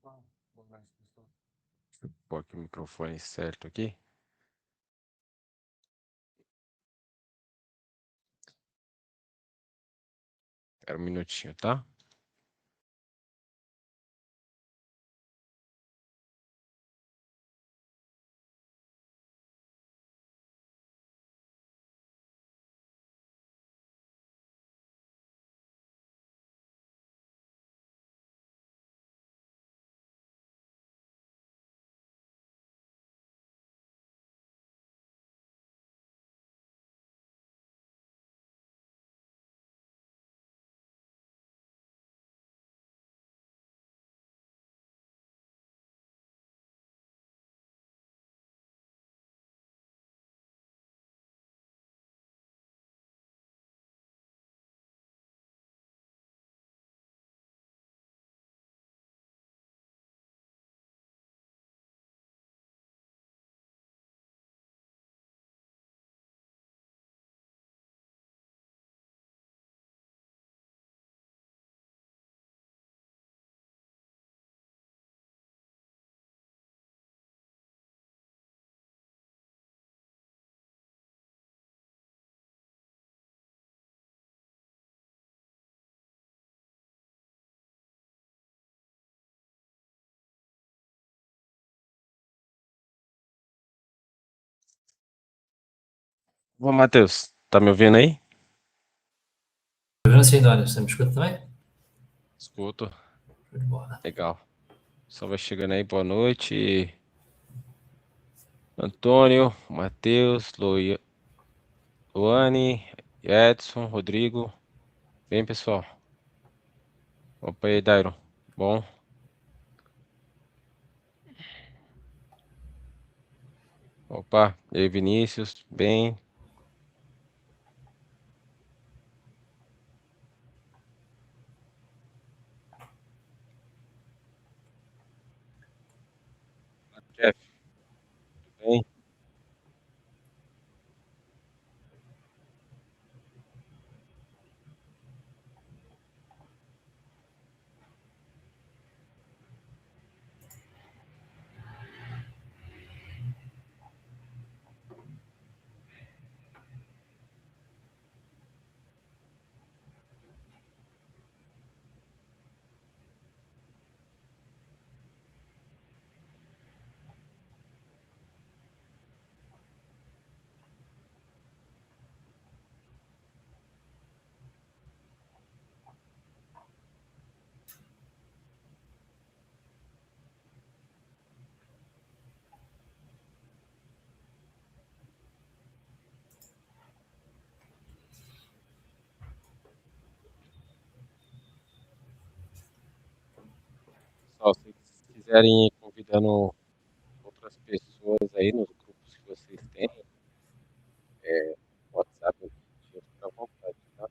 Deixa eu pôr aqui o microfone certo aqui. Espera um minutinho, tá? Bom, Matheus, tá me ouvindo aí? Vendo assim, Dória, você me escuta também? Escuto. Show de bola. Legal. Só vai chegando aí, boa noite. Antônio, Matheus, Luane, Edson, Rodrigo. Bem, pessoal. Opa aí, Dairon. Bom. Opa, e aí, Vinícius. Bem. Jeff, bem. Pessoal, se vocês quiserem ir convidando outras pessoas aí nos grupos que vocês têm, WhatsApp, fica à vontade, tá?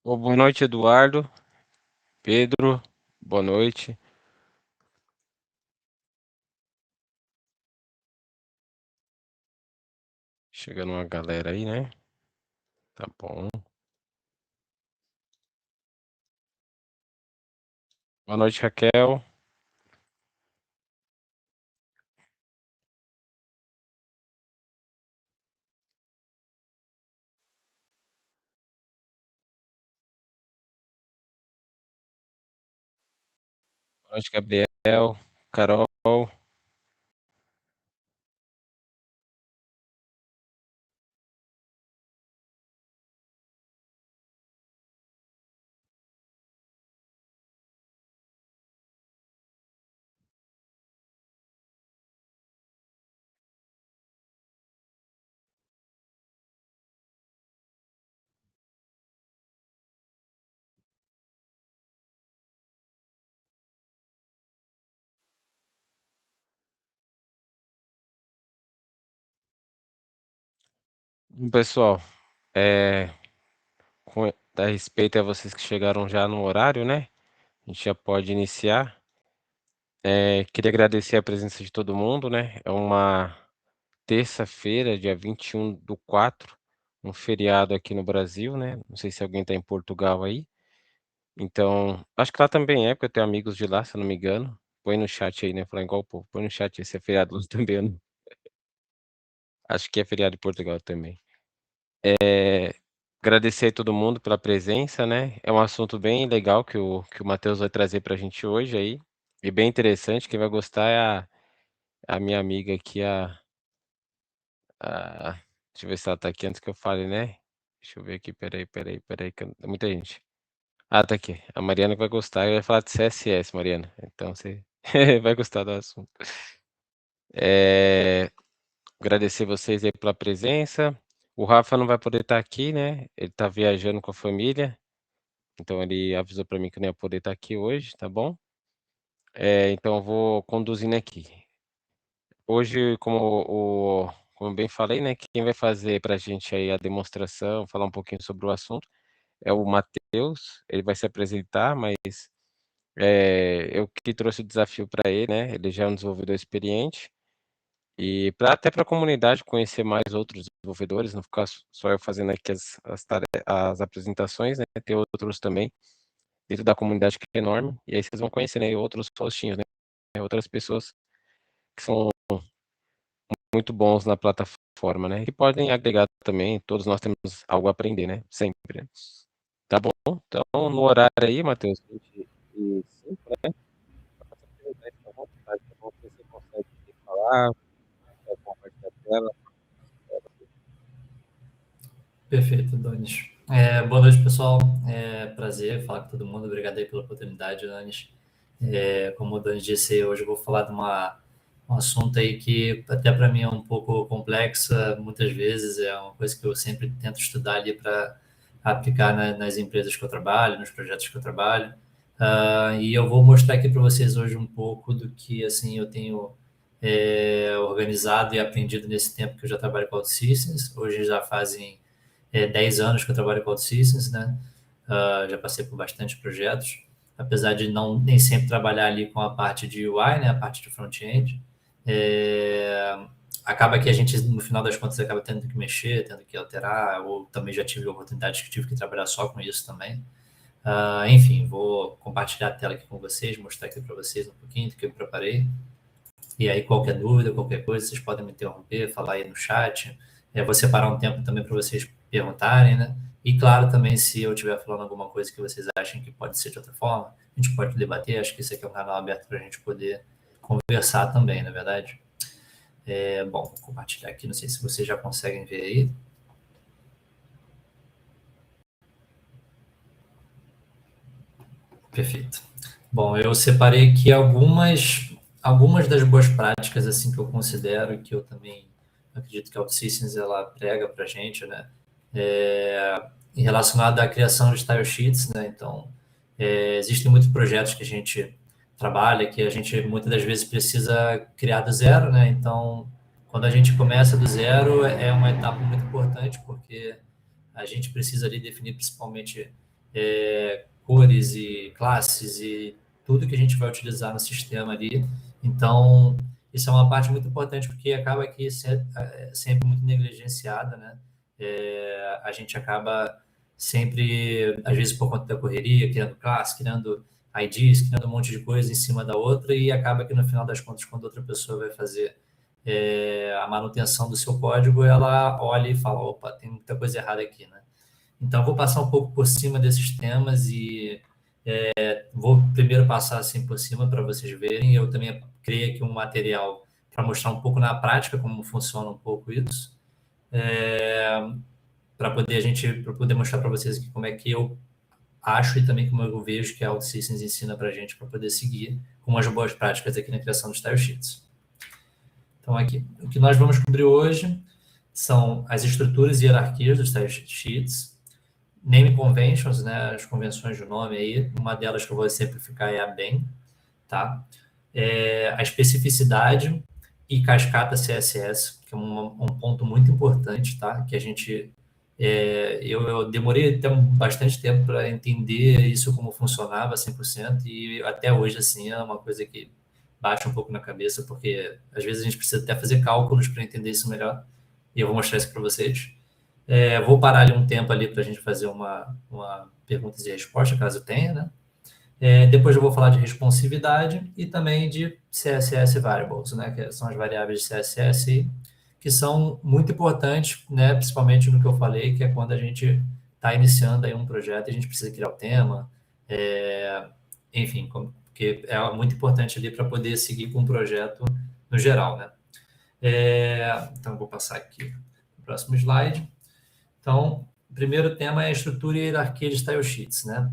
Boa noite, Eduardo. Pedro, boa noite. Chegando uma galera aí, né? Tá bom. Boa noite, Raquel. Boa noite, Gabriel. Carol. Pessoal, a respeito a vocês que chegaram já no horário, né? A gente já pode iniciar. Queria agradecer a presença de todo mundo, né? É uma terça-feira, dia 21/4, um feriado aqui no Brasil, né? Não sei se alguém está em Portugal aí. Então, acho que lá também é, porque eu tenho amigos de lá, se eu não me engano. Põe no chat aí, né? Falar igual o povo. Põe no chat aí se é feriado lá também. Acho que é feriado em Portugal também. Agradecer a todo mundo pela presença, né? É um assunto bem legal que o Matheus vai trazer para a gente hoje aí. E bem interessante. Quem vai gostar é a minha amiga aqui, a. Deixa eu ver se ela tá aqui antes que eu fale, né? Deixa eu ver aqui, peraí, que muita gente. Ah, tá aqui. A Mariana que vai gostar. Eu ia falar de CSS, Mariana. Então você vai gostar do assunto. É, agradecer vocês aí pela presença. O Rafa não vai poder estar aqui, né? Ele tá viajando com a família. Então ele avisou para mim que não ia poder estar aqui hoje, tá bom? Então eu vou conduzindo aqui. Hoje, como bem falei, né? Quem vai fazer para a gente aí a demonstração, falar um pouquinho sobre o assunto, é o Matheus. Ele vai se apresentar, mas eu que trouxe o desafio para ele, né? Ele já é um desenvolvedor experiente. E até para a comunidade conhecer mais outros desenvolvedores, não ficar só eu fazendo aqui as apresentações, né? Ter outros também dentro da comunidade que é enorme, e aí vocês vão conhecer, né, outros rostinhos, né? Outras pessoas que são muito bons na plataforma, né? E podem agregar também, todos nós temos algo a aprender, né? Sempre, né? Tá bom? Então, no horário aí, Matheus, 25, né? Pode se apresentar aí, fica à vontade, tá bom? Se você consegue falar, compartilhar a tela. Perfeito, Donis. Boa noite, pessoal. Prazer falar com todo mundo. Obrigado aí pela oportunidade, Donis. Como o Donis disse, hoje eu vou falar de um assunto aí que até para mim é um pouco complexa, muitas vezes é uma coisa que eu sempre tento estudar ali para aplicar nas empresas que eu trabalho, nos projetos que eu trabalho. E eu vou mostrar aqui para vocês hoje um pouco do que assim eu tenho organizado e aprendido nesse tempo que eu já trabalho com OutSystems. Hoje já fazem 10 anos que eu trabalho com OutSystems, né? Já passei por bastante projetos, apesar de não nem sempre trabalhar ali com a parte de UI, né? A parte de front-end. Acaba que a gente, no final das contas, acaba tendo que mexer, tendo que alterar, ou também já tive oportunidades que tive que trabalhar só com isso também. Enfim, vou compartilhar a tela aqui com vocês, mostrar aqui para vocês um pouquinho do que eu preparei. E aí, qualquer dúvida, qualquer coisa, vocês podem me interromper, falar aí no chat. Vou separar um tempo também para vocês perguntarem, né? E claro, também, se eu estiver falando alguma coisa que vocês achem que pode ser de outra forma, a gente pode debater. Acho que esse aqui é um canal aberto para a gente poder conversar também, na verdade. Bom, vou compartilhar aqui, não sei se vocês já conseguem ver aí. Perfeito. Bom, eu separei aqui algumas das boas práticas assim que eu considero, que eu também acredito que a OutSystems ela prega para a gente, né? Relacionado à criação de style sheets, né? Então, existem muitos projetos que a gente trabalha, que a gente muitas das vezes precisa criar do zero, né? Então, quando a gente começa do zero, é uma etapa muito importante, porque a gente precisa ali definir principalmente cores e classes e tudo que a gente vai utilizar no sistema ali. Então, isso é uma parte muito importante, porque acaba aqui sempre muito negligenciada, né? A gente acaba sempre, às vezes por conta da correria, criando classe, criando IDs, criando um monte de coisa em cima da outra, e acaba que no final das contas, quando outra pessoa vai fazer a manutenção do seu código, ela olha e fala, opa, tem muita coisa errada aqui, né? Então, eu vou passar um pouco por cima desses temas e vou primeiro passar assim por cima para vocês verem. Eu também criei aqui um material para mostrar um pouco na prática como funciona um pouco isso, para poder mostrar para vocês aqui como é que eu acho e também como eu vejo que a OutSystems ensina para a gente para poder seguir com umas boas práticas aqui na criação dos style sheets. Então, aqui, o que nós vamos cobrir hoje são as estruturas e hierarquias dos style sheets, name conventions, né, as convenções de nome aí, uma delas que eu vou exemplificar é a BEM, tá? A especificidade e cascata CSS, que é um ponto muito importante, tá? Que a gente... eu demorei até bastante tempo para entender isso como funcionava 100%, e até hoje, assim, é uma coisa que bate um pouco na cabeça, porque às vezes a gente precisa até fazer cálculos para entender isso melhor, e eu vou mostrar isso para vocês. Vou parar ali um tempo ali para a gente fazer uma perguntas e respostas, caso tenha, né? Depois eu vou falar de responsividade e também de CSS variables, né? Que são as variáveis de CSS que são muito importantes, né? Principalmente no que eu falei, que é quando a gente está iniciando aí um projeto e a gente precisa criar o tema, enfim, porque é muito importante ali para poder seguir com o projeto no geral, né? Então, eu vou passar aqui no próximo slide. Então, o primeiro tema é a estrutura e hierarquia de style sheets, né?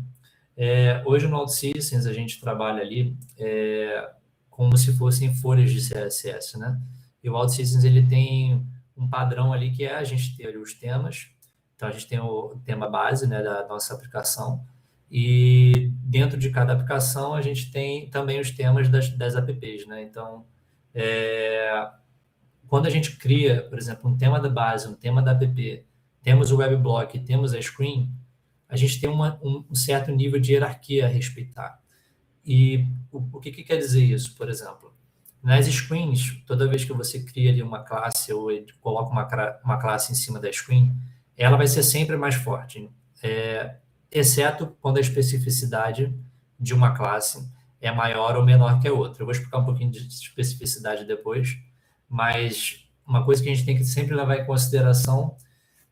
Hoje no OutSystems a gente trabalha ali como se fossem folhas de CSS, né? E o OutSystems ele tem um padrão ali que é a gente ter ali os temas. Então, a gente tem o tema base, né, da nossa aplicação. E dentro de cada aplicação a gente tem também os temas das apps, né? Então, quando a gente cria, por exemplo, um tema da base, um tema da app, temos o WebBlock, temos a screen, a gente tem um certo nível de hierarquia a respeitar. E o que quer dizer isso, por exemplo? Nas screens, toda vez que você cria ali uma classe ou coloca uma classe em cima da screen, ela vai ser sempre mais forte, exceto quando a especificidade de uma classe é maior ou menor que a outra. Eu vou explicar um pouquinho de especificidade depois, mas uma coisa que a gente tem que sempre levar em consideração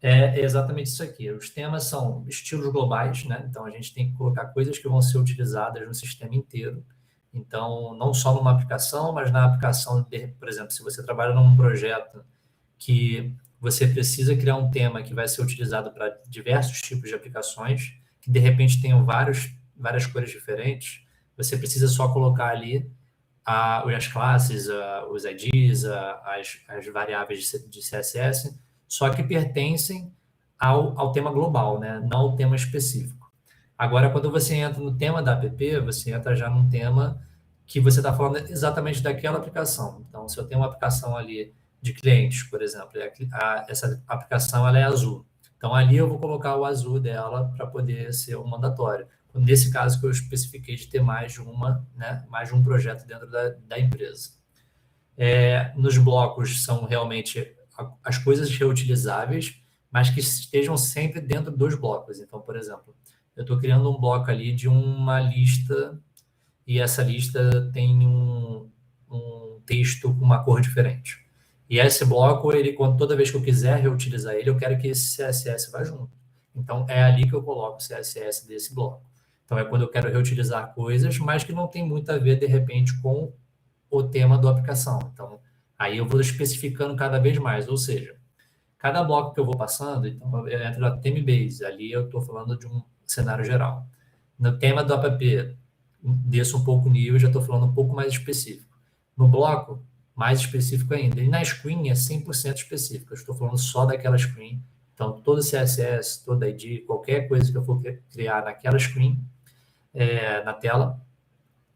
é exatamente isso aqui. Os temas são estilos globais, né? Então, a gente tem que colocar coisas que vão ser utilizadas no sistema inteiro. Então, não só numa aplicação, mas na aplicação, por exemplo, se você trabalha num projeto que você precisa criar um tema que vai ser utilizado para diversos tipos de aplicações, que de repente tenham várias cores diferentes, você precisa só colocar ali as classes, os IDs, as variáveis de CSS, só que pertencem ao tema global, né? Não ao tema específico. Agora, quando você entra no tema da app, você entra já num tema que você está falando exatamente daquela aplicação. Então, se eu tenho uma aplicação ali de clientes, por exemplo, essa aplicação ela é azul. Então, ali eu vou colocar o azul dela para poder ser um mandatório. Nesse caso que eu especifiquei de ter mais de um projeto dentro da empresa. Nos blocos são realmente as coisas reutilizáveis, mas que estejam sempre dentro dos blocos. Então, por exemplo, eu estou criando um bloco ali de uma lista e essa lista tem um texto com uma cor diferente. E esse bloco, toda vez que eu quiser reutilizar ele, eu quero que esse CSS vá junto. Então, é ali que eu coloco o CSS desse bloco. Então, é quando eu quero reutilizar coisas, mas que não tem muito a ver, de repente, com o tema da aplicação. Então, aí eu vou especificando cada vez mais, ou seja, cada bloco que eu vou passando, então eu entro na theme base, ali eu estou falando de um cenário geral. No tema do app, desço um pouco o nível, já estou falando um pouco mais específico. No bloco, mais específico ainda. E na screen é 100% específico, eu estou falando só daquela screen. Então, todo CSS, toda ID, qualquer coisa que eu for criar naquela screen, na tela,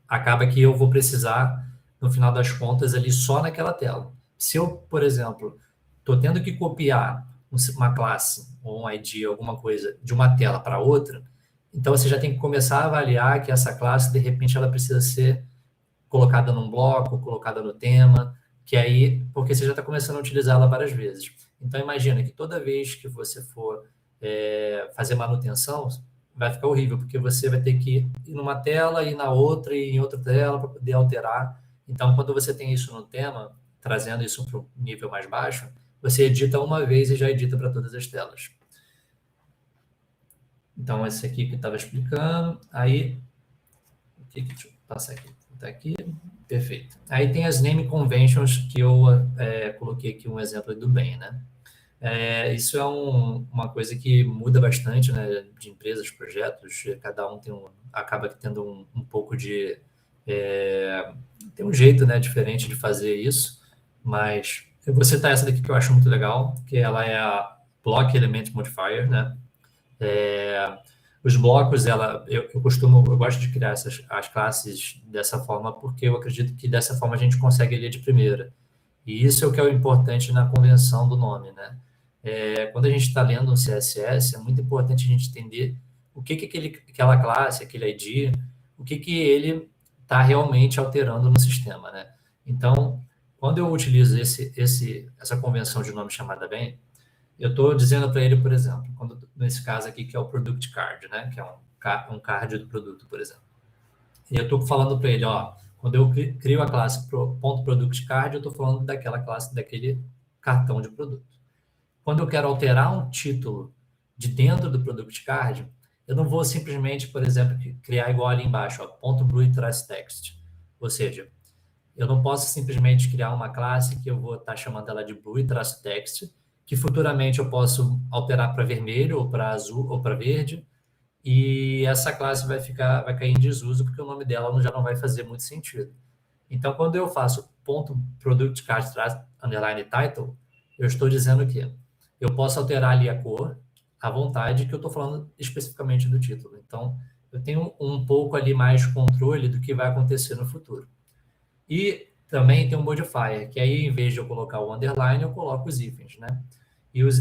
acaba que eu vou precisar, no final das contas, ali só naquela tela. Se eu, por exemplo, estou tendo que copiar uma classe ou um ID, alguma coisa, de uma tela para outra, Então, você já tem que começar a avaliar que essa classe, de repente, ela precisa ser colocada num bloco, colocada no tema, que aí, porque você já está começando a utilizá-la várias vezes. Então, imagina que toda vez que você for fazer manutenção, vai ficar horrível, porque você vai ter que ir numa tela, ir na outra, e em outra tela, para poder alterar. Então, quando você tem isso no tema, trazendo isso para um nível mais baixo, você edita uma vez e já edita para todas as telas. Então, esse aqui que eu estava explicando. Aí, deixa eu passar aqui. Tá aqui, perfeito. Aí tem as name conventions que eu coloquei aqui um exemplo do bem, né? Isso é uma coisa que muda bastante, né? De empresas, projetos, cada um acaba tendo um pouco de... tem um jeito, né, diferente de fazer isso, mas eu vou citar essa daqui que eu acho muito legal, que ela é a Block Element Modifier, né? Os blocos, eu gosto de criar as classes dessa forma, porque eu acredito que dessa forma a gente consegue ler de primeira. E isso é o que é o importante na convenção do nome, né? Quando a gente está lendo um CSS, é muito importante a gente entender o que aquela classe, aquele ID, o que ele está realmente alterando no sistema, né? Então, quando eu utilizo essa convenção de nome chamada bem, eu estou dizendo para ele, por exemplo, nesse caso aqui, que é o Product Card, né? Que é um card do produto, por exemplo. E eu estou falando para ele, ó, quando eu crio a classe .product card, eu estou falando daquela classe, daquele cartão de produto. Quando eu quero alterar um título de dentro do Product Card, eu não vou simplesmente, por exemplo, criar igual ali embaixo, ó, .blue-text. Ou seja, eu não posso simplesmente criar uma classe que eu vou estar chamando ela de blue-text, que futuramente eu posso alterar para vermelho, ou para azul, ou para verde, e essa classe vai cair em desuso, porque o nome dela já não vai fazer muito sentido. Então, quando eu faço .productCard_title, eu estou dizendo que eu posso alterar ali a cor à vontade, que eu estou falando especificamente do título. Então, eu tenho um pouco ali mais controle do que vai acontecer no futuro. E também tem um modifier, que aí, em vez de eu colocar o underline, eu coloco os hífens, né? E os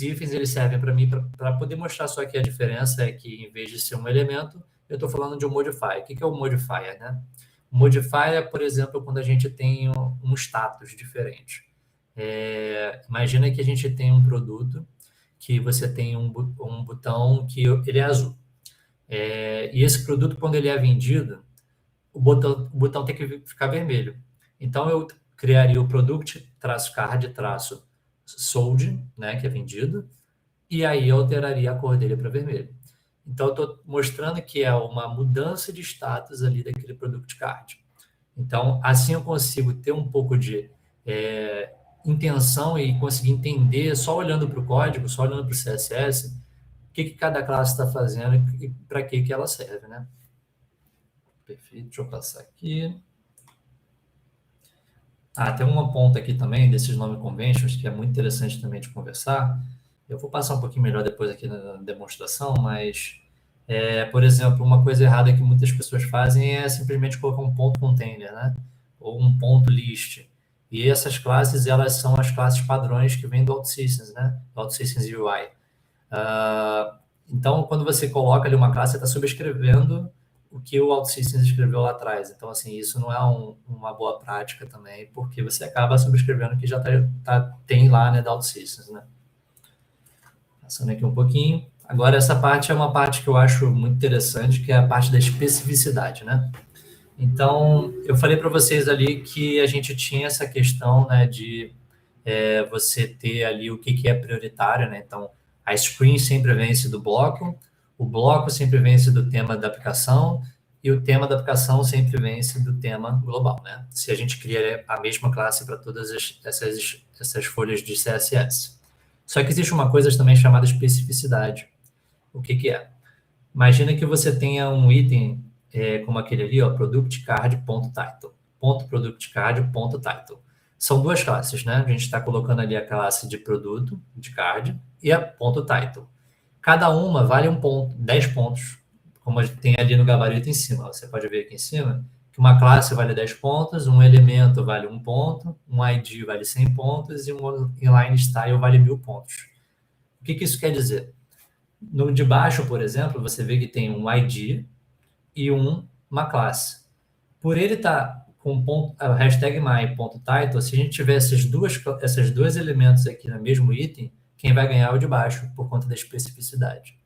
hífens, eles servem para mim para poder mostrar só que a diferença é que, em vez de ser um elemento, eu estou falando de um modifier. O que é o modifier, né? O modifier, por exemplo, quando a gente tem um status diferente. Imagina que a gente tem um produto que você tem um botão que ele é azul. E esse produto, quando ele é vendido, o botão tem que ficar vermelho. Então, eu criaria o product-card-sold, né, que é vendido, e aí eu alteraria a cor dele para vermelho. Então, eu estou mostrando que é uma mudança de status ali daquele product card. Então, assim eu consigo ter um pouco de intenção e conseguir entender, só olhando para o código, só olhando para o CSS, o que cada classe está fazendo e para que ela serve, né? Perfeito, deixa eu passar aqui. Tem uma ponta aqui também, desses nome conventions, que é muito interessante também de conversar. Eu vou passar um pouquinho melhor depois aqui na demonstração, mas, por exemplo, uma coisa errada que muitas pessoas fazem é simplesmente colocar um ponto container, né? Ou um ponto list. E essas classes, elas são as classes padrões que vêm do OutSystems, né? Do OutSystems UI. Então, quando você coloca ali uma classe, você está subscrevendo o que o OutSystems escreveu lá atrás. Então, assim, isso não é uma boa prática também, porque você acaba subscrevendo o que já tem lá, né, da OutSystems, né? Passando aqui um pouquinho. Agora, essa parte é uma parte que eu acho muito interessante, que é a parte da especificidade, né? Então, eu falei para vocês ali que a gente tinha essa questão, né, de você ter ali o que é prioritário, né? Então, a screen sempre vence do bloco, o bloco sempre vence do tema da aplicação e o tema da aplicação sempre vence do tema global, né? Se a gente cria a mesma classe para todas essas folhas de CSS. Só que existe uma coisa também chamada especificidade. O que é? Imagina que você tenha um item como aquele ali, ó, productCard.title. .productCard.title. São duas classes, né? A gente está colocando ali a classe de produto, de card, e a .title. Cada uma vale 10 pontos, como tem ali no gabarito em cima. Você pode ver aqui em cima que uma classe vale 10 pontos, um elemento vale 1 ponto, um ID vale 100 pontos e um inline style vale 1000 pontos. O que isso quer dizer? No de baixo, por exemplo, você vê que tem um ID e uma classe. Por ele estar com ponto, a hashtag my.title, se a gente tiver esses dois elementos aqui no mesmo item, quem vai ganhar é o de baixo, por conta da especificidade.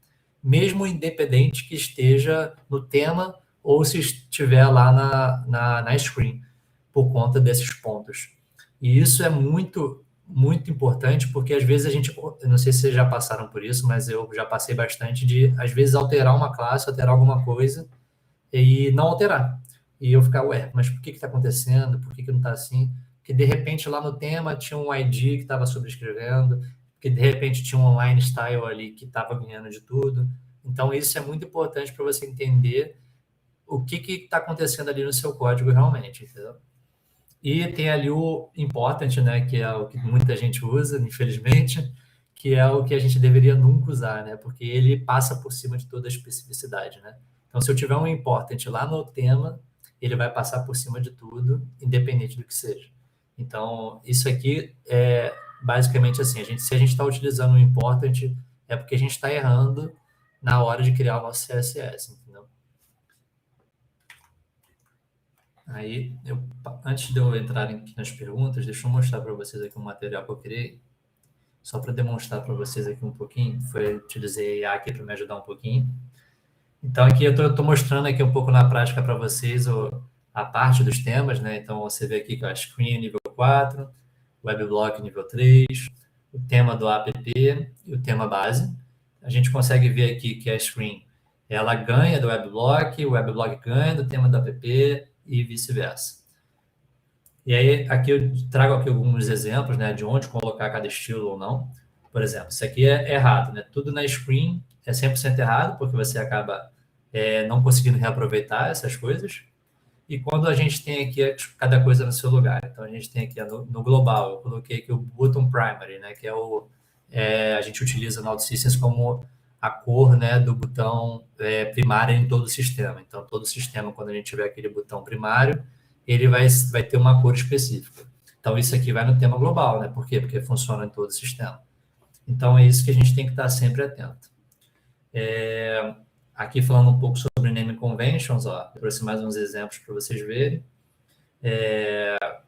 Mesmo independente que esteja no tema ou se estiver lá na screen, por conta desses pontos. E isso é muito, muito importante, porque às vezes a gente, eu não sei se vocês já passaram por isso, mas eu já passei bastante de, às vezes, alterar uma classe, alterar alguma coisa e não alterar. E eu ficar, ué, mas por que está acontecendo? Por que não está assim? Porque de repente lá no tema tinha um ID que estava sobrescrevendo, porque de repente tinha um online style ali que estava ganhando de tudo. Então isso é muito importante para você entender o que está acontecendo ali no seu código realmente, entendeu? E tem ali o important, né, que é o que muita gente usa, infelizmente, que é o que a gente deveria nunca usar, né, porque ele passa por cima de toda a especificidade, né. Então, se eu tiver um important lá no tema, ele vai passar por cima de tudo, independente do que seja. Então, isso aqui é basicamente assim, se a gente está utilizando um important, é porque a gente está errando na hora de criar o nosso CSS, entendeu? Aí, antes de eu entrar aqui nas perguntas, deixa eu mostrar para vocês aqui um material que eu criei, só para demonstrar para vocês aqui um pouquinho. Utilizei a IA aqui para me ajudar um pouquinho. Então, aqui eu estou mostrando aqui um pouco na prática para vocês a parte dos temas, né? Então, você vê aqui que a Screen nível 4, WebBlock nível 3, o tema do app e o tema base. A gente consegue ver aqui que a Screen, ela ganha do WebBlock, o WebBlock ganha do tema do app e vice-versa. E aí, aqui eu trago aqui alguns exemplos, né, de onde colocar cada estilo ou não. Por exemplo, isso aqui é errado, né? Tudo na screen é 100% errado, porque você acaba não conseguindo reaproveitar essas coisas. E quando a gente tem aqui cada coisa no seu lugar. Então, a gente tem aqui no global, eu coloquei aqui o button primary, né, que a gente utiliza no OutSystems como a cor, né, do botão primário em todo o sistema. Então, todo o sistema, quando a gente tiver aquele botão primário, ele vai ter uma cor específica. Então, isso aqui vai no tema global, né? Por quê? Porque funciona em todo o sistema. Então, é isso que a gente tem que estar sempre atento. Aqui falando um pouco sobre naming conventions, ó, eu trouxe mais uns exemplos para vocês verem.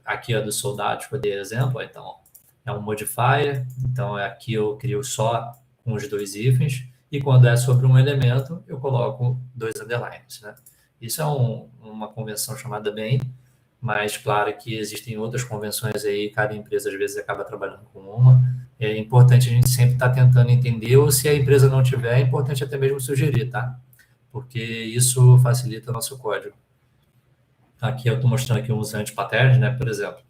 Aqui é do soldados, eu dei exemplo, ó, então é um modifier, então aqui eu crio só com os dois hífens, e quando é sobre um elemento, eu coloco dois underlines, né? Isso é uma convenção chamada main, mas claro que existem outras convenções aí, cada empresa às vezes acaba trabalhando com uma. É importante a gente sempre estar tentando entender, ou se a empresa não tiver, é importante até mesmo sugerir, tá? Porque isso facilita o nosso código. Aqui eu estou mostrando aqui uns anti-patterns, né? Por exemplo,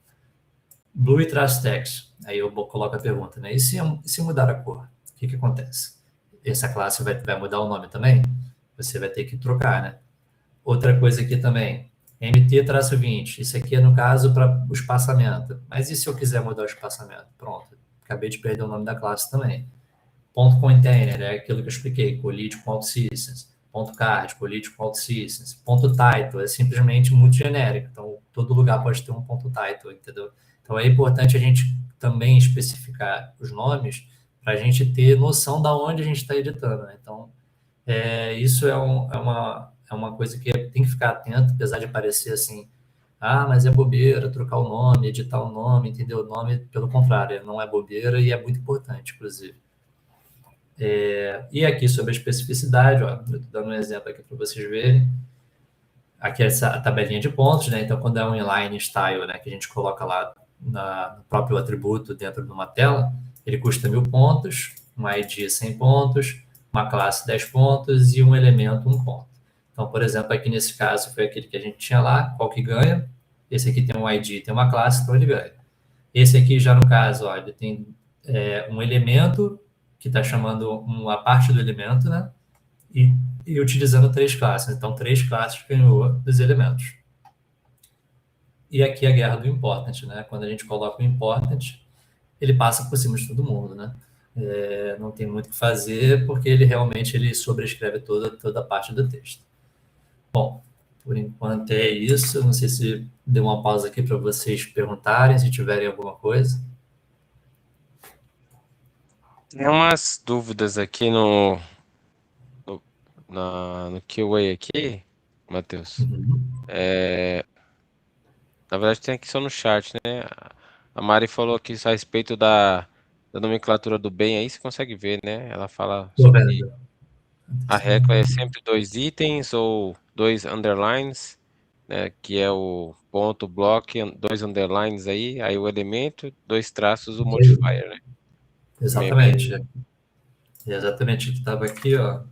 blue e traço text. Aí eu coloco a pergunta, né? E se mudar a cor? O que acontece? Essa classe vai mudar o nome também? Você vai ter que trocar, né? Outra coisa aqui também, MT-20. Isso aqui é, no caso, para o espaçamento. Mas e se eu quiser mudar o espaçamento? Pronto. Acabei de perder o nome da classe também. Ponto container é aquilo que eu expliquei, colide com OutSystems. Ponto card, colide com OutSystems. Ponto title é simplesmente muito genérico. Então, todo lugar pode ter um ponto title, entendeu? Então, é importante a gente também especificar os nomes para a gente ter noção da onde a gente está editando, né? Então, isso é uma coisa que tem que ficar atento, apesar de parecer assim, mas é bobeira trocar o nome, editar o nome, entender o nome, pelo contrário, não é bobeira e é muito importante, inclusive. E aqui sobre a especificidade, ó, eu estou dando um exemplo aqui para vocês verem. Aqui essa tabelinha de pontos, né? Então, quando é um inline style, né, que a gente coloca lá no próprio atributo dentro de uma tela, ele custa 1000 pontos, um ID 100 pontos, uma classe 10 pontos e um elemento 1 ponto. Então, por exemplo, aqui nesse caso foi aquele que a gente tinha lá, qual que ganha. Esse aqui tem um ID, tem uma classe, então ele ganha. Esse aqui já no caso, ó, ele tem um elemento que está chamando uma parte do elemento, né? E utilizando 3 classes. Então, 3 classes ganhou dos elementos. E aqui a guerra do important, né? Quando a gente coloca o important, ele passa por cima de todo mundo, né? Não tem muito o que fazer, porque ele realmente sobrescreve toda a parte do texto. Bom, por enquanto é isso. Não sei se deu uma pausa aqui para vocês perguntarem, se tiverem alguma coisa. Tem umas dúvidas aqui no no QA aqui, Matheus. Uhum. Na verdade, tem aqui só no chat, né? A Mari falou aqui a respeito da nomenclatura do bem, aí você consegue ver, né? Ela fala Tô sobre vendo. a regra é sempre dois itens ou dois underlines, né? Que é o ponto, bloco, dois underlines aí o elemento, dois traços, o modifier, né? Também é bem. Exatamente. Exatamente o que estava aqui, ó.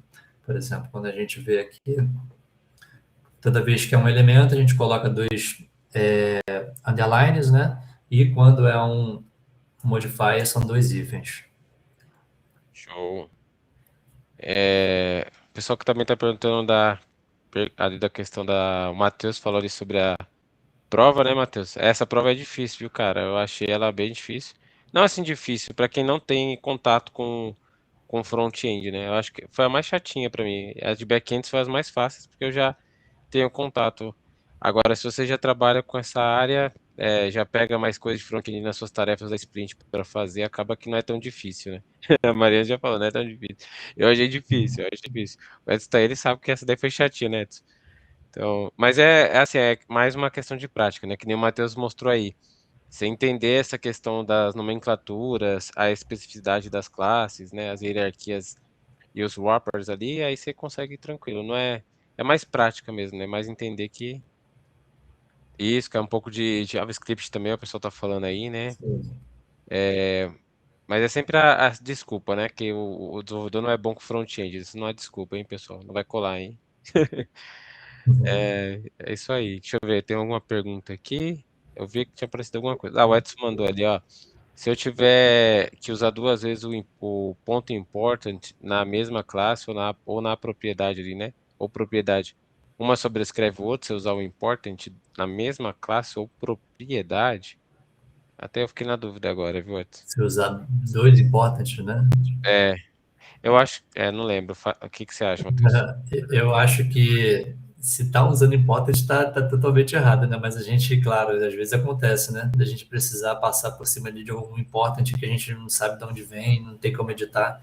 Por exemplo, quando a gente vê aqui, toda vez que é um elemento, a gente coloca dois underlines, né? E quando é um modifier, são dois hífens. Show. O pessoal que também está perguntando ali da questão o Matheus falou ali sobre a prova, né, Matheus? Essa prova é difícil, viu, cara? Eu achei ela bem difícil. Não assim difícil, para quem não tem contato com front-end, né? Eu acho que foi a mais chatinha para mim. As de back-end foi as mais fáceis, porque eu já tenho contato. Agora, se você já trabalha com essa área, já pega mais coisas de front-end nas suas tarefas da sprint para fazer, acaba que não é tão difícil, né? A Maria já falou, não é tão difícil. Eu achei difícil. O Edson tá aí, ele sabe que essa daí foi chatinha, né, Edson? Então, mas é assim, é mais uma questão de prática, né? Que nem o Matheus mostrou aí. Você entender essa questão das nomenclaturas, a especificidade das classes, né? As hierarquias e os wrappers ali, aí você consegue ir tranquilo. Não é, é mais prática mesmo, né? Mais entender que isso, que é um pouco de JavaScript também, o pessoal tá falando aí, né? Mas é sempre a desculpa, né? Que o desenvolvedor não é bom com front-end. Isso não é desculpa, hein, pessoal? Não vai colar, hein? Uhum. É isso aí. Deixa eu ver, tem alguma pergunta aqui? Eu vi que tinha aparecido alguma coisa. Ah, o Edson mandou ali, ó. Se eu tiver que usar duas vezes o ponto important na mesma classe ou na propriedade ali, né? Ou propriedade. Uma sobrescreve o outro, se eu usar o important na mesma classe ou propriedade. Até eu fiquei na dúvida agora, viu, Edson? Se usar dois importantes, né? É, eu acho. Não lembro. O que que você acha, Matheus? Eu acho que se está usando important, tá totalmente errado, né? Mas a gente, claro, às vezes acontece, né? Da gente precisar passar por cima de algum important que a gente não sabe de onde vem, não tem como editar.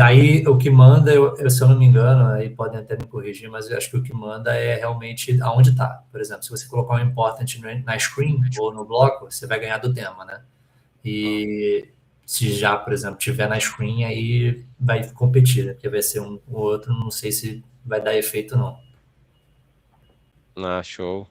Aí o que manda, se eu não me engano, aí podem até me corrigir, mas eu acho que o que manda é realmente aonde está. Por exemplo, se você colocar um important na screen ou no bloco, você vai ganhar do tema, né? E se já, por exemplo, tiver na screen, aí vai competir, né? Porque vai ser o outro, não sei se vai dar efeito não. Ah, show.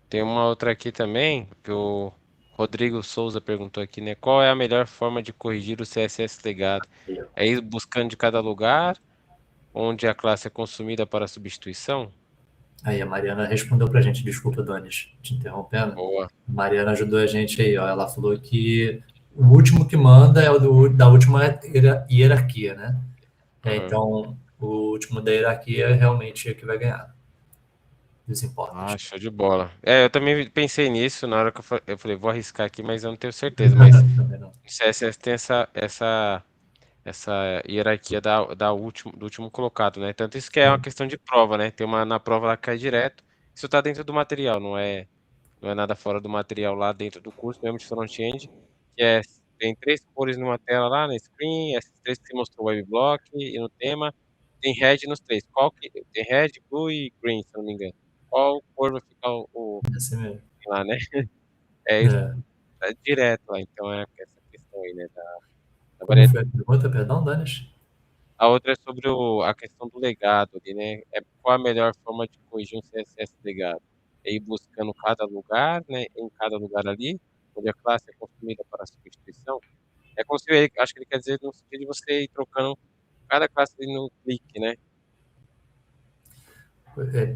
Tem uma outra aqui também, que o Rodrigo Souza perguntou aqui, né? Qual é a melhor forma de corrigir o CSS legado? É ir buscando de cada lugar, onde a classe é consumida para substituição? Aí a Mariana respondeu pra gente, desculpa, Donis, te interrompendo. Boa. A Mariana ajudou a gente aí, ó. Ela falou que o último que manda é o da última hierarquia, né? Aham. Então, o último da hierarquia é realmente o que vai ganhar. Dos Ah, importantes. show de bola. Eu também pensei nisso na hora que eu falei, vou arriscar aqui, mas eu não tenho certeza. Mas Também não. o CSS tem essa hierarquia do último colocado, né? Tanto isso que é uma questão de prova, né? Tem uma na prova lá que cai direto. Isso tá dentro do material, não é nada fora do material lá dentro do curso, mesmo de front-end, que tem três cores numa tela lá na screen, essas três que você mostrou, web block e no tema, tem red nos três. Tem red, blue e green, se eu não me engano. Qual cor vai ficar É assim mesmo. lá, né? É isso, É. é direto lá, então é essa questão aí, né, da Como variedade. foi a pergunta, perdão, Danis? A outra é sobre a questão do legado ali, né? Qual a melhor forma de corrigir um CSS legado? É ir buscando cada lugar, né? Em cada lugar ali, onde a classe é consumida para substituição. É como se acho que ele quer dizer no sentido de você ir trocando cada classe ali no clique, né?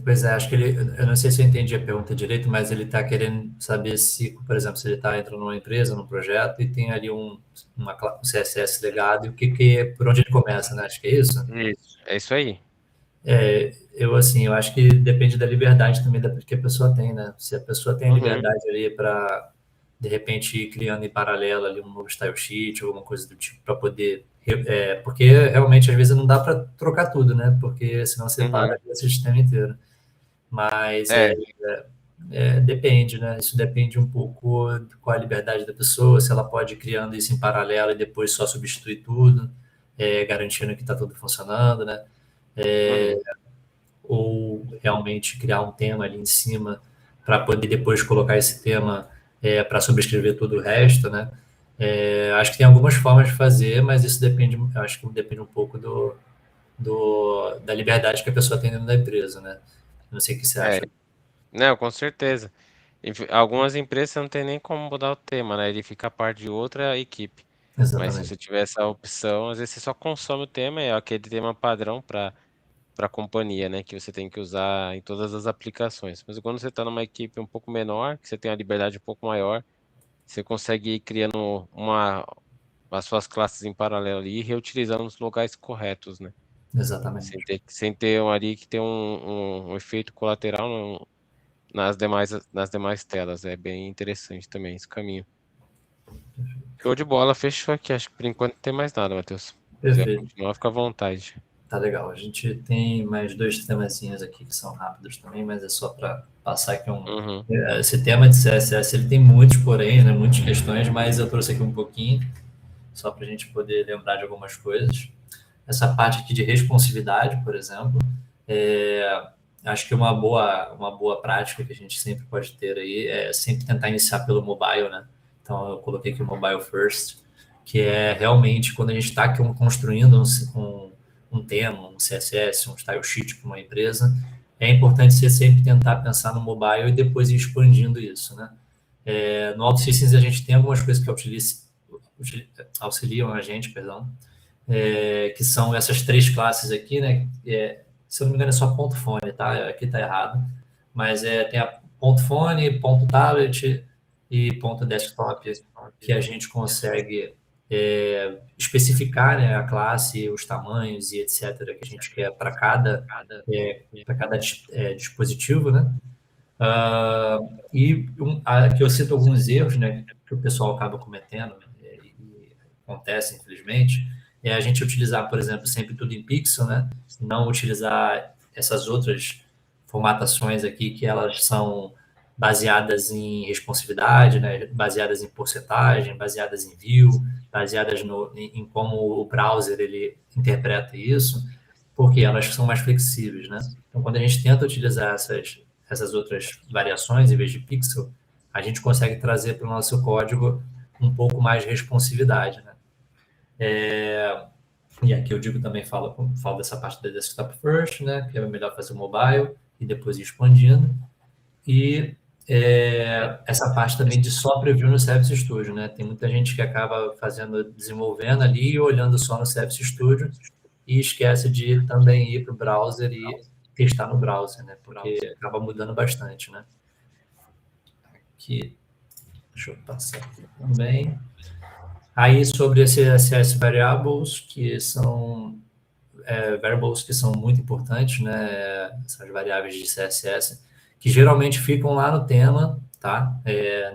Pois é, acho que eu não sei se eu entendi a pergunta direito, mas ele está querendo saber se, por exemplo, se ele está entrando numa empresa, num projeto e tem ali um CSS legado e por onde ele começa, né? Acho que é isso. Isso. É isso aí. Eu acho que depende da liberdade também que a pessoa tem, né? Se a pessoa tem a Uhum, liberdade ali para, de repente, ir criando em paralelo ali um novo style sheet, alguma coisa do tipo, para poder. Porque realmente às vezes não dá para trocar tudo, né? Porque senão você para uhum. ali o sistema inteiro. Mas É, depende, né? Isso depende um pouco de qual a liberdade da pessoa, se ela pode ir criando isso em paralelo e depois só substituir tudo, garantindo que está tudo funcionando, né? Uhum. ou realmente criar um tema ali em cima para poder depois colocar esse tema para sobrescrever todo o resto, né? Acho que tem algumas formas de fazer, mas isso depende, acho que depende um pouco da liberdade que a pessoa tem dentro da empresa, né? Não sei o que você É, acha. não, com certeza. Algumas empresas você não tem nem como mudar o tema, né? Ele fica a parte de outra equipe. Mas se Exatamente, você tiver essa opção, às vezes você só consome o tema, é aquele tema padrão para a companhia, né? Que você tem que usar em todas as aplicações. Mas quando você está numa equipe um pouco menor, que você tem uma liberdade um pouco maior, você consegue ir criando as suas classes em paralelo ali e reutilizando nos locais corretos, né? exatamente. Sem ter ali que ter um efeito colateral nas demais telas. É bem interessante também esse caminho. Show de bola, fechou aqui. Acho que por enquanto não tem mais nada, Matheus. Se quiser Perfeito. continuar, fica à vontade. Tá legal. A gente tem mais dois temazinhos aqui que são rápidos também, mas é só para passar aqui um. Uhum. Esse tema de CSS ele tem muitos poréns, né, muitas questões, mas eu trouxe aqui um pouquinho, só para a gente poder lembrar de algumas coisas. Essa parte aqui de responsividade, por exemplo, é, acho que uma boa prática que a gente sempre pode ter aí é sempre tentar iniciar pelo mobile, né? Então eu coloquei aqui o mobile first, que é realmente quando a gente está construindo um tema, um CSS, um style sheet para uma empresa, é importante você sempre tentar pensar no mobile e depois ir expandindo isso, né? No OutSystems a gente tem algumas coisas que auxiliam a gente, perdão, que são essas três classes aqui, né? Se eu não me engano, é só ponto fone, tá? Aqui tá errado. Mas tem a ponto fone, ponto tablet e ponto desktop, que a gente consegue especificar, né, a classe, os tamanhos e etc. que a gente quer para cada dispositivo, né? Aqui eu cito alguns erros, né, que o pessoal acaba cometendo, e acontece, infelizmente, é a gente utilizar, por exemplo, sempre tudo em pixel, né, e não utilizar essas outras formatações aqui que elas são baseadas em responsividade, né, baseadas em porcentagem, baseadas em view, baseadas em como o browser ele interpreta isso, porque elas são mais flexíveis, né? Então, quando a gente tenta utilizar essas outras variações em vez de pixel, a gente consegue trazer para o nosso código um pouco mais de responsividade, né? E aqui eu digo também, falo dessa parte da desktop first, né? Que é melhor fazer mobile e depois ir expandindo. E essa parte também de só preview no Service Studio, né? Tem muita gente que acaba desenvolvendo ali e olhando só no Service Studio e esquece de também ir para o browser e testar no browser, né? Porque acaba mudando bastante, né? Aqui, deixa eu passar aqui também. Aí sobre esse CSS variables, que são variables que são muito importantes, né? Essas variáveis de CSS, que geralmente ficam lá no tema, tá?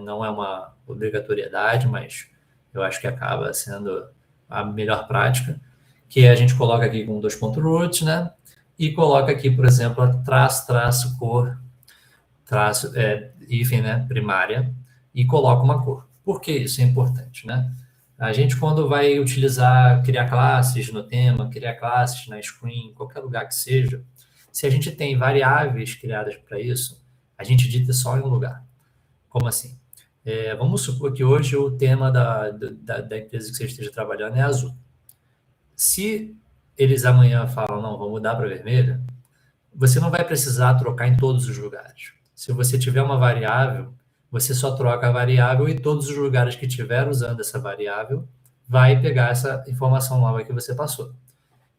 Não é uma obrigatoriedade, mas eu acho que acaba sendo a melhor prática, que a gente coloca aqui com dois pontos root, né? E coloca aqui, por exemplo, a traço, cor, hífen, né? Primária, e coloca uma cor. Por que isso é importante, né? A gente, quando vai criar classes no tema, criar classes na screen, qualquer lugar que seja, se a gente tem variáveis criadas para isso, a gente edita só em um lugar. Como assim? Vamos supor que hoje o tema da empresa que você esteja trabalhando é azul. Se eles amanhã falam, não, vamos mudar para vermelha, você não vai precisar trocar em todos os lugares. Se você tiver uma variável, você só troca a variável e todos os lugares que estiver usando essa variável vai pegar essa informação nova que você passou.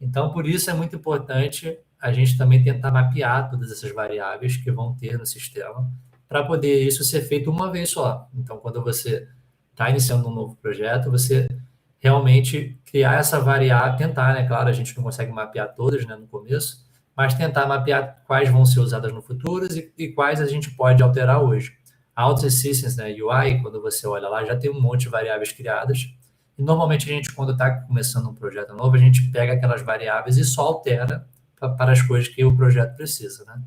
Então, por isso é muito importante a gente também tentar mapear todas essas variáveis que vão ter no sistema para poder isso ser feito uma vez só. Então, quando você está iniciando um novo projeto, você realmente criar essa variável, tentar, né? Claro, a gente não consegue mapear todas, né, no começo, mas tentar mapear quais vão ser usadas no futuro e quais a gente pode alterar hoje. A OutSystems, né, UI, quando você olha lá, já tem um monte de variáveis criadas. E normalmente a gente, quando está começando um projeto novo, a gente pega aquelas variáveis e só altera para as coisas que o projeto precisa, né?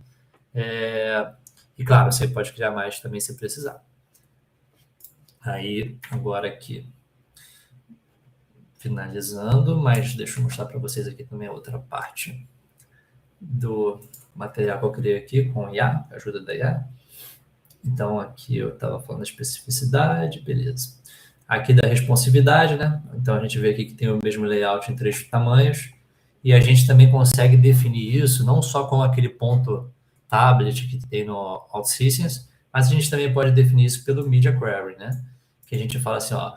E claro, você pode criar mais também se precisar. Aí, agora aqui, finalizando, mas deixa eu mostrar para vocês aqui também a outra parte. do material que eu criei aqui com IA, a ajuda da IA. Então, aqui eu estava falando da especificidade, beleza. Aqui da responsividade, né? Então, a gente vê aqui que tem o mesmo layout em 3 tamanhos. E a gente também consegue definir isso não só com aquele ponto tablet que tem no OutSystems, mas a gente também pode definir isso pelo Media Query, né? Que a gente fala assim, ó,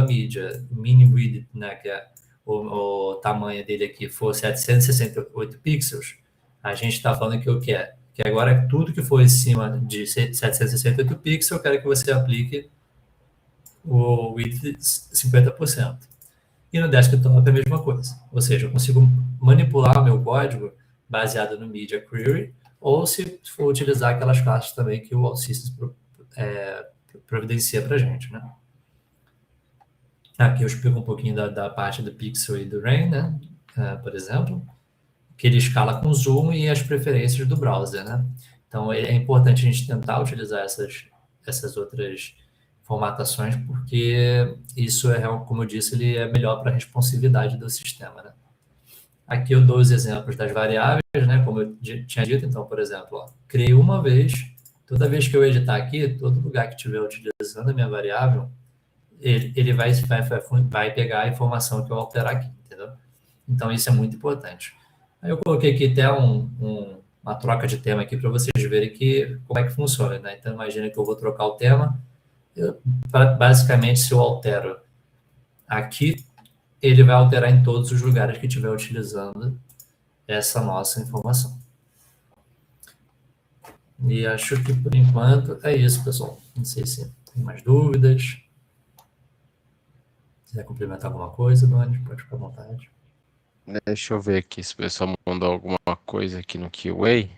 @media, mini width, né? Que é o tamanho dele aqui for 768 pixels, a gente está falando que o que é? Que agora tudo que for em cima de 768 pixels, eu quero que você aplique o width 50%. E no desktop é a mesma coisa. Ou seja, eu consigo manipular o meu código baseado no Media Query, ou se for utilizar aquelas classes também que o OutSystems providencia para a gente, né? Aqui eu explico um pouquinho da parte do Pixel e do Rain, né? Por exemplo, que ele escala com zoom e as preferências do browser, né? Então é importante a gente tentar utilizar essas outras formatações, porque isso é, como eu disse, ele é melhor para a responsividade do sistema, né? Aqui eu dou os exemplos das variáveis, né? Como eu tinha dito, então, por exemplo, ó, criei uma vez, toda vez que eu editar aqui, todo lugar que estiver utilizando a minha variável, ele vai pegar a informação que eu alterar aqui, entendeu? Então, isso é muito importante. Aí eu coloquei aqui até uma troca de tema aqui para vocês verem como é que funciona, né? Então, imagina que eu vou trocar o tema. Basicamente, se eu altero aqui, ele vai alterar em todos os lugares que estiver utilizando essa nossa informação. E acho que, por enquanto, é isso, pessoal. Não sei se tem mais dúvidas. Se quiser complementar alguma coisa, Doni, pode ficar à vontade. Deixa eu ver aqui se o pessoal mandou alguma coisa aqui no QA.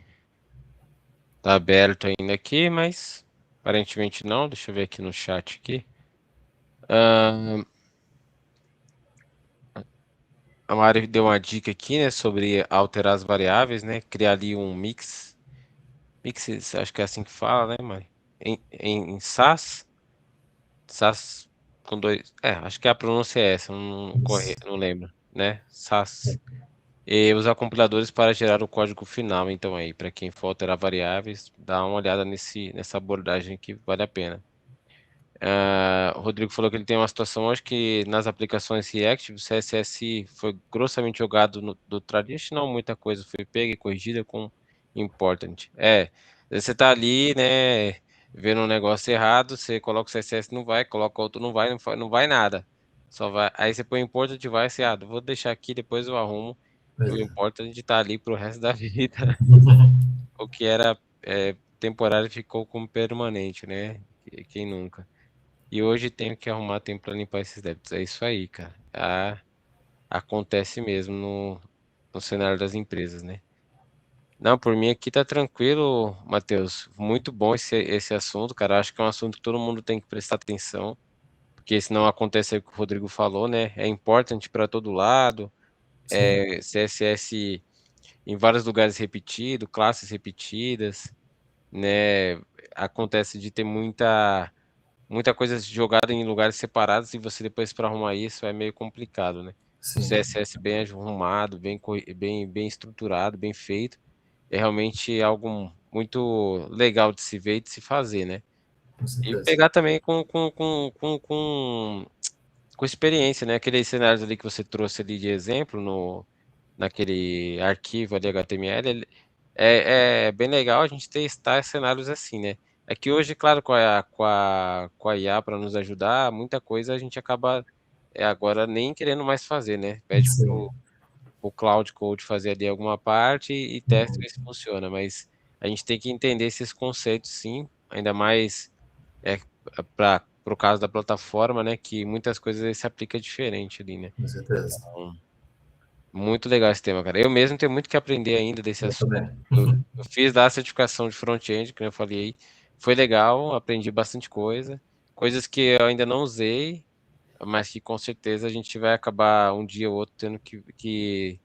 Tá aberto ainda aqui, mas aparentemente não. Deixa eu ver aqui no chat aqui. A Mari deu uma dica aqui, né, sobre alterar as variáveis, né? Criar ali um mix. Mix, acho que é assim que fala, né, Mari? Em SAS. SAS com dois. Acho que a pronúncia é essa, não lembro, né? SAS. E usar compiladores para gerar o código final. Então, aí, para quem for alterar variáveis, dá uma olhada nessa abordagem que vale a pena. O Rodrigo falou que ele tem uma situação, acho que nas aplicações React, o CSS foi grossamente jogado do traditional, muita coisa foi pega e corrigida com important. Às vezes você tá ali, né, vendo um negócio errado, você coloca o CSS, não vai, coloca outro, não vai nada. Só vai, aí você põe important e vai, vou deixar aqui, depois eu arrumo. E o important tá ali pro resto da vida. O que era temporário ficou como permanente, né? Quem nunca? E hoje tenho que arrumar tempo para limpar esses débitos. É isso aí, cara. Acontece mesmo no cenário das empresas, né? Não, por mim aqui tá tranquilo, Matheus. Muito bom esse assunto, cara. Acho que é um assunto que todo mundo tem que prestar atenção, porque senão acontece o que o Rodrigo falou, né? É importante para todo lado. CSS em vários lugares repetido, classes repetidas, né? Acontece de ter muita coisa jogada em lugares separados e você depois para arrumar isso é meio complicado, né? O Sim. CSS bem arrumado, bem estruturado, bem feito, é realmente algo muito legal de se ver e de se fazer, né? Com E certeza. pegar também com experiência, né? Aqueles cenários ali que você trouxe ali de exemplo naquele arquivo ali HTML, é bem legal a gente testar cenários assim, né? É que hoje, claro, com a IA para nos ajudar, muita coisa a gente acaba agora nem querendo mais fazer, né? Pede Sim. pro Cloud Code fazer ali alguma parte e testa ver se funciona, mas a gente tem que entender esses conceitos sim, ainda mais para o caso da plataforma, né? Que muitas coisas se aplica diferente ali, né? Com certeza. Então, muito legal esse tema, cara. Eu mesmo tenho muito que aprender ainda desse Eu assunto. também. Eu fiz lá a certificação de front-end, que eu falei, foi legal, aprendi bastante coisa, coisas que eu ainda não usei, mas que com certeza a gente vai acabar um dia ou outro tendo que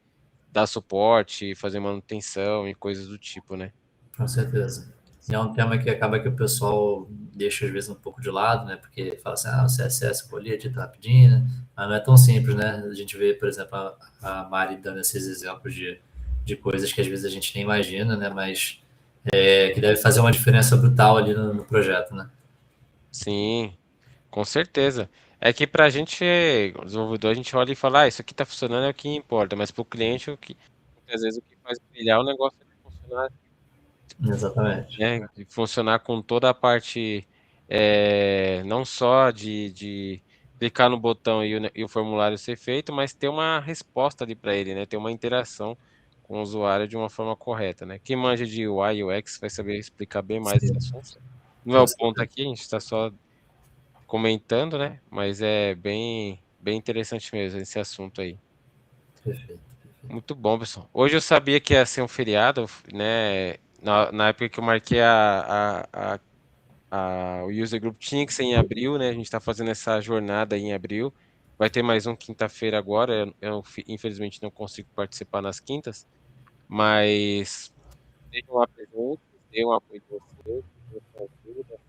dar suporte, fazer manutenção e coisas do tipo, né? Com certeza. E é um tema que acaba que o pessoal deixa às vezes um pouco de lado, né? Porque fala assim, o CSS pô, ali edita rapidinho, né? Mas não é tão simples, né? A gente vê, por exemplo, a Mari dando esses exemplos de coisas que às vezes a gente nem imagina, né? Mas que deve fazer uma diferença brutal ali no projeto, né? Sim, com certeza. É que para a gente, o desenvolvedor, a gente olha e fala, isso aqui está funcionando, é o que importa, mas para o cliente, muitas vezes o que faz brilhar o negócio é funcionar, Exatamente. né? De funcionar com toda a parte, não só de clicar no botão e o formulário ser feito, mas ter uma resposta ali para ele, né? Ter uma interação com o usuário de uma forma correta, né? Quem manja de UI e UX vai saber explicar bem mais esse Sim, assunto. Não é com o ponto certeza. aqui, a gente está só comentando, né? Mas é bem interessante mesmo esse assunto aí. Perfeito. Muito bom, pessoal. Hoje eu sabia que ia ser um feriado, né? Na época que eu marquei o User Group tinha que ser em abril, né? A gente está fazendo essa jornada aí em abril. Vai ter mais um quinta-feira agora. Eu, infelizmente não consigo participar nas quintas, mas estejam lá presentes, dê um apoio de vocês, dê sua ajuda.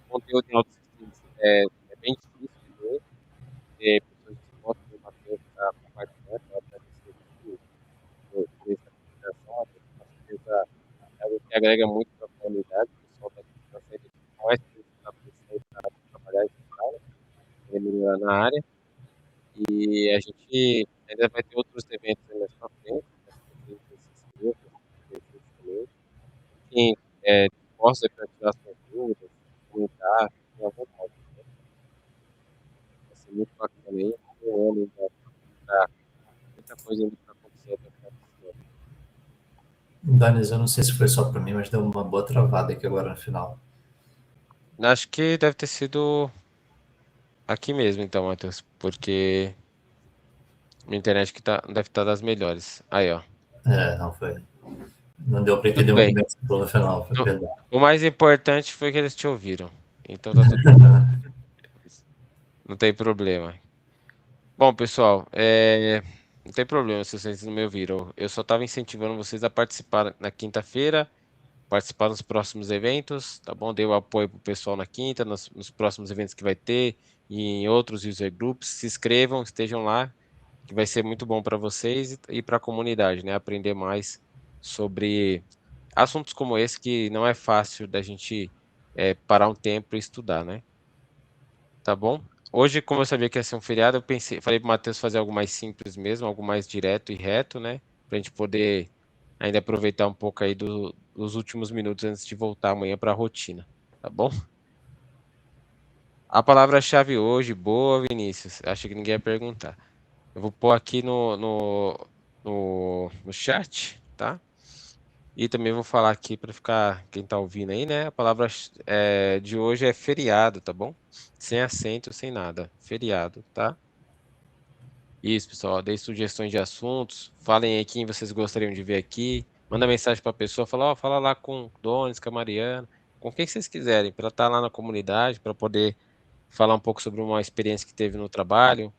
O conteúdo em AutoSystems é bem difícil de ver, ter pessoas dispostas e Matheus para participar, para agradecer aqui por essa consideração, com certeza é algo que agrega muito para a comunidade, o pessoal está saindo com mais pressão para trabalhar e estudar, né, para melhorar na área, e a gente ainda vai ter outros eventos aí mais para frente, peço para quem se inscreva, presente também, quem possa para tirar suas dúvidas, comentar, fiquem à vontade, vai ser muito bacana aí, um ano ainda para muita coisa ainda para acontecer até o final desse ano. Danis, eu não sei se foi só para mim, mas deu uma boa travada aqui agora no final. Acho que deve ter sido aqui mesmo, então, Matheus, porque minha internet que deve estar das melhores. Aí, ó. Não foi. Não deu para Tudo entender muito bem. bem o que você falou no final, foi O perdão. o mais importante foi que eles te ouviram. Então tá tudo bem. Não tem problema. Bom, pessoal, não tem problema se vocês não me ouviram. Eu só estava incentivando vocês a participar na quinta-feira, participar nos próximos eventos, tá bom? Dei o apoio pro pessoal na quinta, nos próximos eventos que vai ter e em outros user groups. Se inscrevam, estejam lá, que vai ser muito bom para vocês e para a comunidade, né? Aprender mais sobre assuntos como esse que não é fácil da gente parar um tempo e estudar, né? Tá bom? Hoje, como eu sabia que ia ser um feriado, eu pensei, falei pro Matheus fazer algo mais simples mesmo, algo mais direto e reto, né? Pra gente poder ainda aproveitar um pouco aí dos últimos minutos antes de voltar amanhã para a rotina, tá bom? A palavra-chave hoje, boa, Vinícius. Acho que ninguém ia perguntar. Eu vou pôr aqui no chat, tá? E também vou falar aqui para ficar quem tá ouvindo aí, né? A palavra de hoje é feriado, tá bom? Sem acento, sem nada. Feriado, tá? Isso, pessoal. Dei sugestões de assuntos. Falem aí quem vocês gostariam de ver aqui. Manda mensagem para a pessoa, fala, ó, fala lá com o Donis, com a Mariana, com quem vocês quiserem, para estar lá na comunidade, para poder falar um pouco sobre uma experiência que teve no trabalho,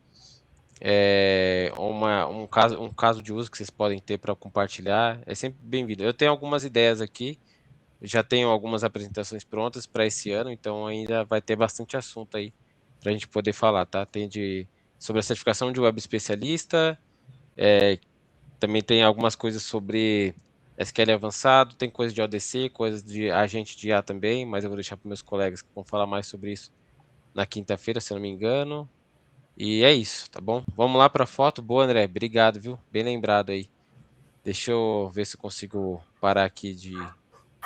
um caso de uso que vocês podem ter para compartilhar. É sempre bem-vindo. Eu tenho algumas ideias aqui, já tenho algumas apresentações prontas para esse ano, então ainda vai ter bastante assunto aí para a gente poder falar, tá? Tem sobre a certificação de web especialista, também tem algumas coisas sobre SQL avançado, tem coisas de ODC, coisas de agente de IA também, mas eu vou deixar para meus colegas que vão falar mais sobre isso na quinta-feira, se eu não me engano. E é isso, tá bom? Vamos lá para a foto. Boa, André. Obrigado, viu? Bem lembrado aí. Deixa eu ver se eu consigo parar aqui de